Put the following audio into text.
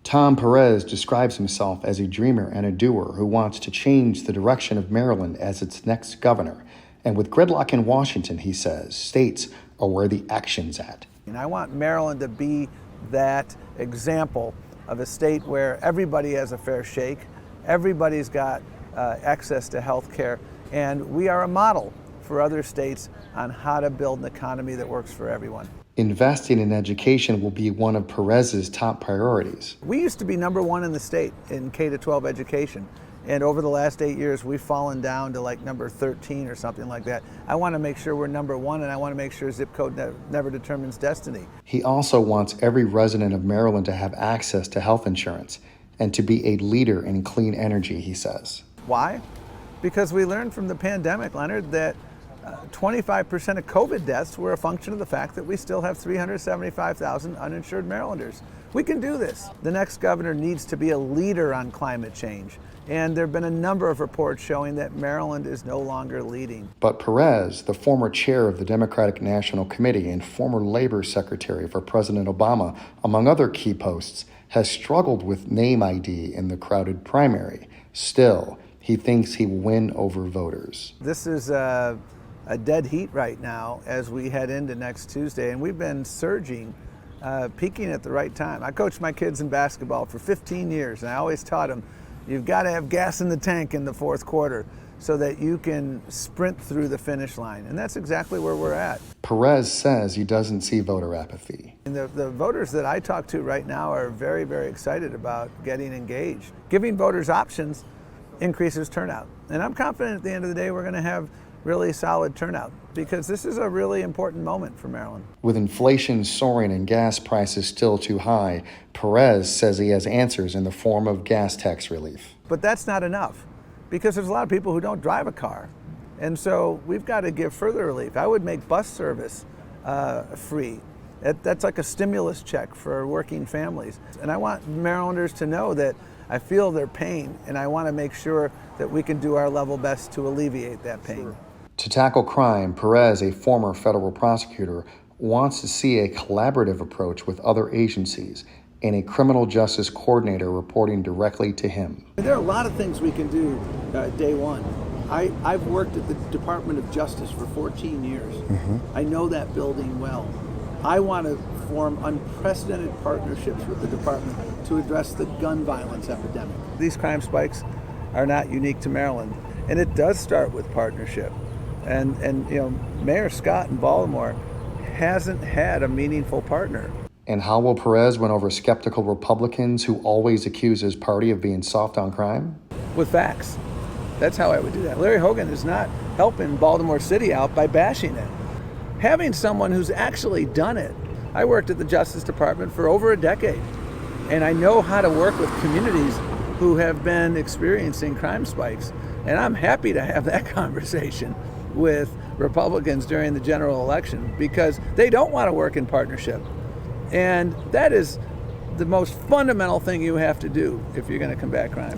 Tom Perez describes himself as a dreamer and a doer who wants to change the direction of Maryland as its next governor. And with gridlock in Washington, he says, states are where the action's at. And I want Maryland to be that example of a state where everybody has a fair shake, everybody's got access to health care, and we are a model for other states on how to build an economy that works for everyone. Investing in education will be one of Perez's top priorities. We used to be number one in the state in K-12 education. And over the last 8 years, we've fallen down to like number 13 or something like that. I want to make sure we're number one, and I want to make sure zip code never determines destiny. He also wants every resident of Maryland to have access to health insurance and to be a leader in clean energy, he says. Why? Because we learned from the pandemic, Leonard, that 25% of COVID deaths were a function of the fact that we still have 375,000 uninsured Marylanders. We can do this. The next governor needs to be a leader on climate change. And there have been a number of reports showing that Maryland is no longer leading. But Perez, the former chair of the Democratic National Committee and former labor secretary for President Obama, among other key posts, has struggled with name ID in the crowded primary. Still, he thinks he will win over voters. This is a dead heat right now as we head into next Tuesday, and we've been surging, peaking at the right time. I coached my kids in basketball for 15 years, and I always taught them, you've got to have gas in the tank in the fourth quarter so that you can sprint through the finish line. And that's exactly where we're at. Perez says he doesn't see voter apathy. And the voters that I talk to right now are very, very excited about getting engaged. Giving voters options increases turnout. And I'm confident at the end of the day we're going to have really solid turnout because this is a really important moment for Maryland. With inflation soaring and gas prices still too high, Perez says he has answers in the form of gas tax relief. But that's not enough because there's a lot of people who don't drive a car. And so we've got to give further relief. I would make bus service free. That's like a stimulus check for working families. And I want Marylanders to know that I feel their pain, and I want to make sure that we can do our level best to alleviate that pain. Sure. To tackle crime, Perez, a former federal prosecutor, wants to see a collaborative approach with other agencies and a criminal justice coordinator reporting directly to him. There are a lot of things we can do day one. I've worked at the Department of Justice for 14 years. I know that building well. I want to form unprecedented partnerships with the department to address the gun violence epidemic. These crime spikes are not unique to Maryland, and it does start with partnership. And you know, Mayor Scott in Baltimore hasn't had a meaningful partner. And how will Perez win over skeptical Republicans who always accuse his party of being soft on crime? With facts. That's how I would do that. Larry Hogan is not helping Baltimore City out by bashing it. Having someone who's actually done it. I worked at the Justice Department for over a decade, and I know how to work with communities who have been experiencing crime spikes. And I'm happy to have that conversation with Republicans during the general election because they don't want to work in partnership. And that is the most fundamental thing you have to do if you're going to combat crime.